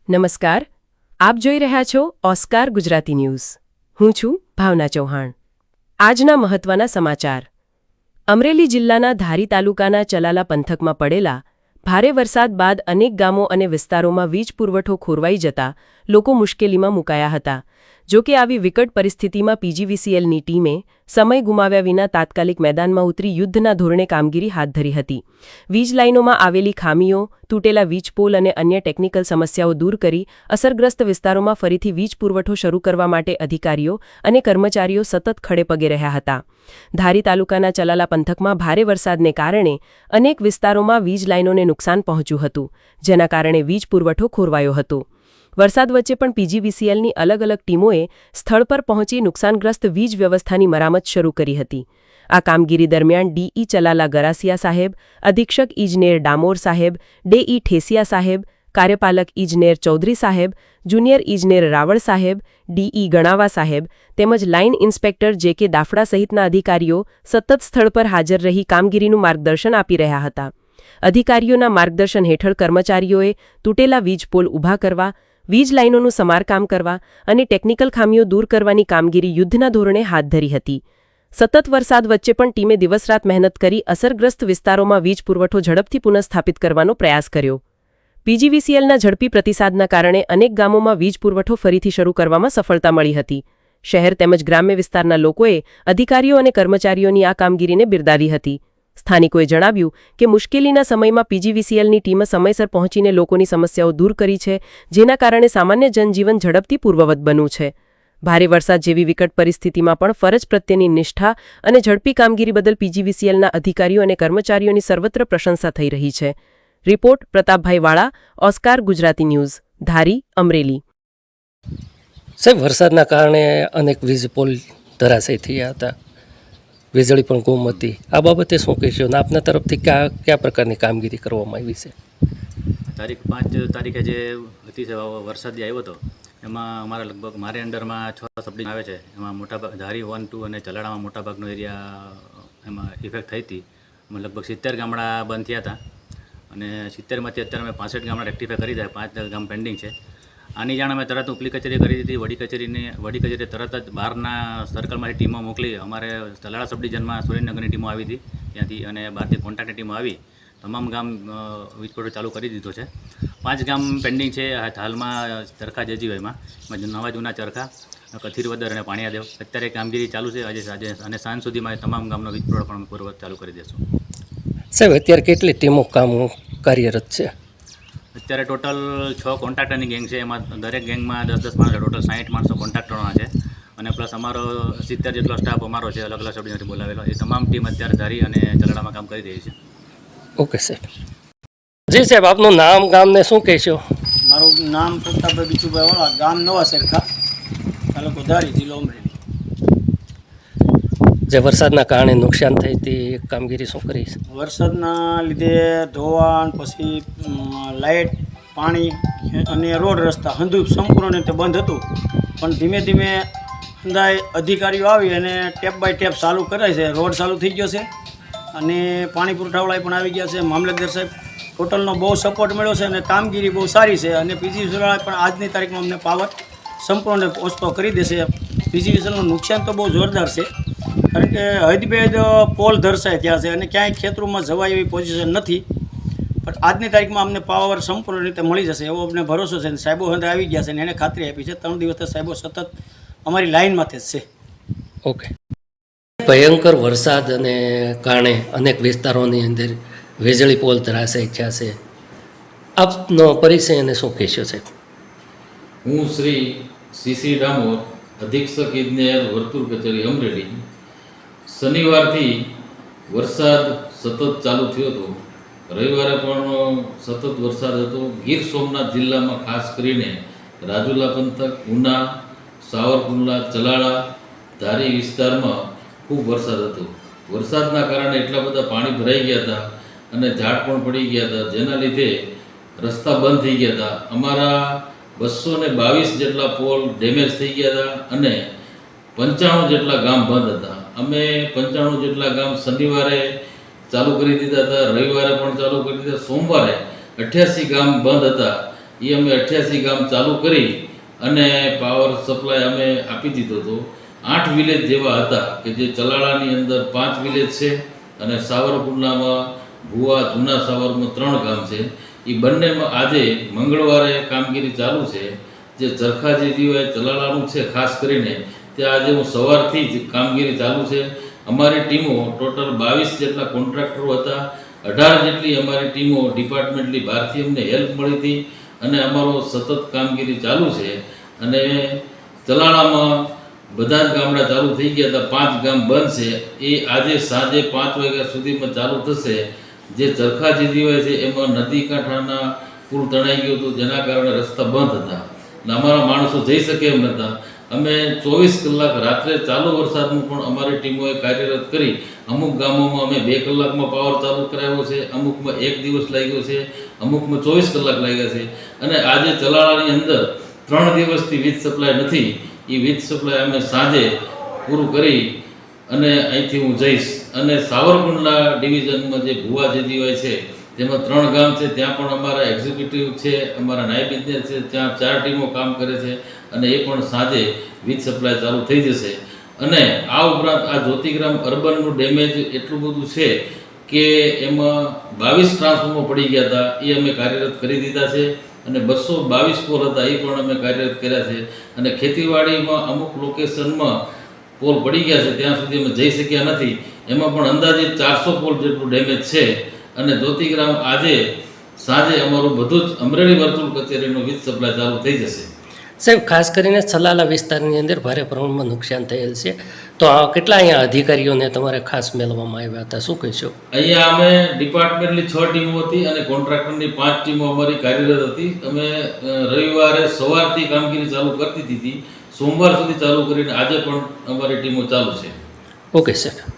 નમસ્કાર, આપ જોઈ રહ્યા છો ઓસ્કાર ગુજરાતી ન્યૂઝ. હું છું ભાવના ચૌહાણ. આજના મહત્વના સમાચાર. અમરેલી જિલ્લાના ધારી તાલુકાના ચલાલા પંથકમાં પડેલા ભારે વરસાદ બાદ અનેક ગામો અને વિસ્તારોમાં વીજ પુરવઠો ખોરવાઈ જતા લોકો મુશ્કેલીમાં મુકાયા હતા. જો કે આવી વિકટ પરિસ્થિતિમાં પીજીવીસીએલની ટીમે સમય ગુમાવ્યા વિના તાત્કાલિક મેદાનમાં ઉતરી યુદ્ધના ધોરણે કામગીરી હાથ ધરી હતી. વીજ લાઇનોમાં આવેલી ખામીઓ, તૂટેલા વીજ પોલ અને અન્ય ટેકનિકલ સમસ્યાઓ દૂર કરી અસરગ્રસ્ત વિસ્તારોમાં ફરીથી વીજ પુરવઠો શરૂ કરવા માટે અધિકારીઓ અને કર્મચારીઓ સતત ખડેપગે રહ્યા હતા. ધારી તાલુકાના ચલાલા પંથકમાં ભારે વરસાદને કારણે અનેક વિસ્તારોમાં વીજ લાઇનોને નુકસાન પહોંચ્યું હતું, જેના કારણે વીજ પુરવઠો ખોરવાયો હતો. વરસાદ વચ્ચે પણ પીજીવીસીએલની અલગ અલગ ટીમોએ સ્થળ પર પહોંચી નુકસાનગ્રસ્ત વીજ વ્યવસ્થાની મરામત શરૂ કરી હતી. આ કામગીરી દરમિયાન ડીઈ ચલાલા ગરાસિયા સાહેબ, અધિક્ષક ઇજનેર ડામોર સાહેબ, ડેઈ ઠેસિયા સાહેબ, કાર્યપાલક ઇજનેર ચૌધરી સાહેબ, જુનિયર ઇજનેર રાવળ સાહેબ, ડીઈ ગણાવા સાહેબ તેમજ લાઇન ઇન્સ્પેક્ટર જે કે દાફડા સહિતના અધિકારીઓ સતત સ્થળ પર હાજર રહી કામગીરીનું માર્ગદર્શન આપી રહ્યા હતા. અધિકારીઓના માર્ગદર્શન હેઠળ કર્મચારીઓએ તૂટેલા વીજ પોલ ઊભા કરવા, વીજ લાઇનોનું સમારકામ કરવા અને ટેકનિકલ ખામીઓ દૂર કરવાની કામગીરી યુદ્ધના ધોરણે હાથ ધરી હતી. સતત વરસાદ વચ્ચે પણ ટીમે દિવસરાત મહેનત કરી અસરગ્રસ્ત વિસ્તારોમાં વીજ પુરવઠો ઝડપથી પુનઃસ્થાપિત કરવાનો પ્રયાસ કર્યો. પીજીવીસીએલના ઝડપી પ્રતિસાદના કારણે અનેક ગામોમાં વીજ પુરવઠો ફરીથી શરૂ કરવામાં સફળતા મળી હતી. શહેર તેમજ ગ્રામ્ય વિસ્તારના લોકોએ અધિકારીઓ અને કર્મચારીઓની આ કામગીરીને બિરદાવી હતી. સ્થાનિકોએ જણાવ્યું કે મુશ્કેલીના સમયમાં પીજીવીસીએલની ટીમે સમયસર પહોંચીને લોકોની સમસ્યાઓ દૂર કરી છે, જેના કારણે સામાન્ય જનજીવન ઝડપથી પૂર્વવત બન્યું છે. ભારે વરસાદ જેવી વિકટ પરિસ્થિતિમાં પણ ફરજ પ્રત્યેની નિષ્ઠા અને ઝડપી કામગીરી બદલ પીજીવીસીએલના અધિકારીઓ અને કર્મચારીઓની સર્વત્ર પ્રશંસા થઈ રહી છે. રિપોર્ટ પ્રતાપભાઈ વાળા, ઓસ્કાર ગુજરાતી ન્યૂઝ, ધારી, અમરેલી. સાહેબ, વરસાદના કારણે અનેક વીજ પોલ ધરાશયી થયા હતા, વીજળી પણ ગુમ હતી. આ બાબતે શું કહેશો અને આપના તરફથી કયા પ્રકારની કામગીરી કરવામાં આવી છે? તારીખ 5 તારીખે જે હતી છે વરસાદ જે આવ્યો હતો એમાં અમારા લગભગ મારે અંડરમાં 6 સબડિવિઝન આવે છે. એમાં મોટાભાગ ધારી 1, 2 અને ચલાડામાં મોટાભાગનો એરિયા એમાં ઇફેક્ટ થઈ હતી. એમાં લગભગ 70 ગામડા બંધ થયા હતા અને 70માંથી અત્યારે અમે 65 ગામડા રેક્ટિફાય કરી દીધા. 5 ગામ પેન્ડિંગ છે. આની જાણ અમે તરત ઉપલી કચેરી કરી દીધી. વડી કચેરી તરત જ બહારના સર્કલમાંથી ટીમો મોકલી. અમારે ચલાડા સબ ડિવિઝનમાં સુરેન્દ્રનગરની ટીમો આવી હતી ત્યાંથી, અને બહારથી કોન્ટ્રાક્ટની ટીમો આવી તમામ ગામ વીજ પુરવઠો ચાલુ કરી દીધો છે. 5 ગામ પેન્ડિંગ છે હાલમાં. ચરખા જેજીવાયમાં નવા જૂના ચરખા, કથિરવદર અને પાણીયાદેવ અત્યારે કામગીરી ચાલુ છે. આજે અને સાંજ સુધીમાં તમામ ગામનો વીજ પુરવઠો ચાલુ કરી દેશું. સાહેબ, અત્યારે કેટલી ટીમો કામ કાર્યરત છે? અત્યારે ટોટલ 6 કોન્ટ્રાક્ટરની ગેંગ છે. એમાં દરેક ગેંગમાં 10-10 માણસો, ટોટલ 60 માણસો કોન્ટ્રાક્ટરોના છે. અને પ્લસ અમારો 70 જેટલો સ્ટાફ અમારો છે, અલગ અલગ સબડિવિઝનથી બોલાવેલો. એ તમામ ટીમ અત્યારે ધારી અને ચલાડામાં કામ કરી રહી છે. ઓકે સાહેબ. જી સાહેબ, આપનું નામ, ગામને શું કહેશો? મારું નામ પ્રતાપભાઈ બીજુભાઈ વાળા, ગામ નવા સરખા, તાલુકો ધારી, જિલ્લો અમરેલી. જે વરસાદના કારણે નુકસાન થઈ હતી કામગીરી શું કરી? વરસાદના લીધે ધોવાણ, પછી લાઇટ, પાણી અને રોડ રસ્તા હંધુ સંપૂર્ણ રીતે બંધ હતું. પણ ધીમે ધીમે અંદાજ અધિકારીઓ આવી અને ટેપ બાય ટેપ ચાલુ કરાય છે. રોડ ચાલુ થઈ ગયો છે અને પાણી પુરવઠાવાળા પણ આવી ગયા છે. મામલતદાર સાહેબ ટોટલનો બહુ સપોર્ટ મળ્યો છે અને કામગીરી બહુ સારી છે. અને પીજીવીસીએલ પણ આજની તારીખમાં અમને પાવર સંપૂર્ણ પહોંચતો કરી દેશે. પીજીવીસીએલનું નુકસાન તો બહુ જોરદાર છે, કારણ કે હદભેદ પોલ દર્શાય ત્યાં છે અને ક્યાંય ખેતરોમાં જવાય એવી પોઝિશન નથી. પણ આજની તારીખમાં અમને પાવર સંપૂર્ણ રીતે મળી જશે એવો અમને ભરોસો છે. અને સાહેબો અંદર આવી ગયા છે અને એને ખાતરી આપી છે. 3 દિવસથી સાહેબો સતત અમારી લાઇનમાંથી જ છે. ઓકે. ભયંકર વરસાદ અને કારણે અનેક વિસ્તારોની અંદર વીજળી પોલ ધરાશયી થયા છે. આપનો પરિચય અને શું કહેશો સાહેબ? હું શ્રી સીસી ડામોર, અધિક્ષક ઇજનેર વર્તુળ કચેરી અમરેલી. શનિવારથી વરસાદ સતત ચાલુ થયો હતો. રવિવારે પણ સતત વરસાદ હતો. ગીર સોમનાથ જિલ્લામાં ખાસ કરીને રાજુલા પંથક, ઉના, સાવરકુંડલા, ચલાડા, ધારી વિસ્તારમાં ખૂબ વરસાદ હતો. વરસાદના કારણે એટલા બધા પાણી ભરાઈ ગયા હતા અને ઝાડ પણ પડી ગયા હતા, જેના લીધે રસ્તા બંધ થઈ ગયા હતા. અમારા 222 જેટલા પોલ ડેમેજ થઈ ગયા હતા અને 95 જેટલા ગામ બંધ હતા. અમે 95 જેટલા ગામ શનિવારે ચાલુ કરી દીધા હતા, રવિવારે પણ ચાલુ કરી દીધા. સોમવારે 88 ગામ બંધ હતા એ અમે 88 ગામ ચાલુ કરી અને પાવર સપ્લાય અમે આપી દીધો હતો. 8 વિલેજ જેવા હતા કે જે ચલાળાની અંદર 5 વિલેજ છે અને સાવરકુંડલામાં ભુવા જૂના સાવરમાં 3 ગામ છે. એ બંનેમાં આજે મંગળવારે કામગીરી ચાલુ છે. જે ચરખાજી દિવાય ચલાળાનું છે ખાસ કરીને ત્યાં આજે હું સવારથી જ કામગીરી ચાલુ છે. અમારી ટીમો ટોટલ 22 જેટલા કોન્ટ્રાક્ટરો હતા. 18 જેટલી અમારી ટીમો ડિપાર્ટમેન્ટની બહારથી અમને હેલ્પ મળી હતી અને અમારો સતત કામગીરી ચાલુ છે. અને ચલાળામાં બધા જ ગામડા ચાલુ થઈ ગયા હતા. 5 ગામ બંધ છે. એ આજે સાંજે 5 વાગ્યા સુધીમાં ચાલુ થશે. જે ચરખાજી દિવાય છે એમાં નદી કાંઠાના પુલ તણાઈ ગયો હતો, જેના કારણે રસ્તા બંધ હતા અને અમારા માણસો જઈ શકે એમ નહોતા. અમે 24 કલાક રાત્રે ચાલુ વરસાદમાં પણ અમારી ટીમોએ કાર્યરત કરી અમુક ગામોમાં અમે 2 કલાકમાં પાવર ચાલુ કરાવ્યો છે, અમુકમાં 1 દિવસ લાગ્યો છે, અમુકમાં 24 કલાક લાગ્યા છે. અને આજે ચલાળાની અંદર 3 દિવસથી વીજ સપ્લાય નથી. એ વીજ સપ્લાય અમે સાંજે પૂરું કરી અને અહીંથી હું જઈશ. અને સાવરકુંડલા ડિવિઝનમાં જે ભુવા જે દિવાય છે જેમાં 3 ગામ છે, ત્યાં પણ અમારા એક્ઝિક્યુટિવ છે, અમારા નાયબ ઇજનેર છે, ત્યાં 4 ટીમો કામ કરે છે અને એ પણ સાંજે વીજ સપ્લાય ચાલુ થઈ જશે. અને આ ઉપરાંત આ જ્યોતિગ્રામ અર્બનનું ડેમેજ એટલું બધું છે કે એમાં 22 ટ્રાન્સફોર્મર પડી ગયા હતા, એ અમે કાર્યરત કરી દીધા છે. અને 222 પોલ હતા, એ પણ અમે કાર્યરત કર્યા છે. અને ખેતીવાડીમાં અમુક લોકેશનમાં પોલ પડી ગયા છે, ત્યાં સુધી અમે જઈ શક્યા નથી. એમાં પણ અંદાજિત 400 પોલ જેટલું ડેમેજ છે. અને જ્યોતિગ્રામ આજે સાંજે અમારું બધું જ અમરેલી વર્તુળ કચેરીનું વીજ સપ્લાય ચાલુ થઈ જશે. સાહેબ, ખાસ કરીને સલાલા વિસ્તારની અંદર ભારે પ્રમાણમાં નુકસાન થયેલ છે, તો આ કેટલા અહીંયા અધિકારીઓને તમારે ખાસ મેળવવામાં આવ્યા હતા, શું કહેશો? અહીંયા અમે ડિપાર્ટમેન્ટની 6 ટીમો હતી અને કોન્ટ્રાક્ટરની 5 ટીમો અમારી કાર્યરત હતી. અમે રવિવારે સવારથી કામગીરી ચાલુ કરી દીધી હતી, સોમવાર સુધી ચાલુ કરીને આજે પણ અમારી ટીમો ચાલુ છે. Okay sir.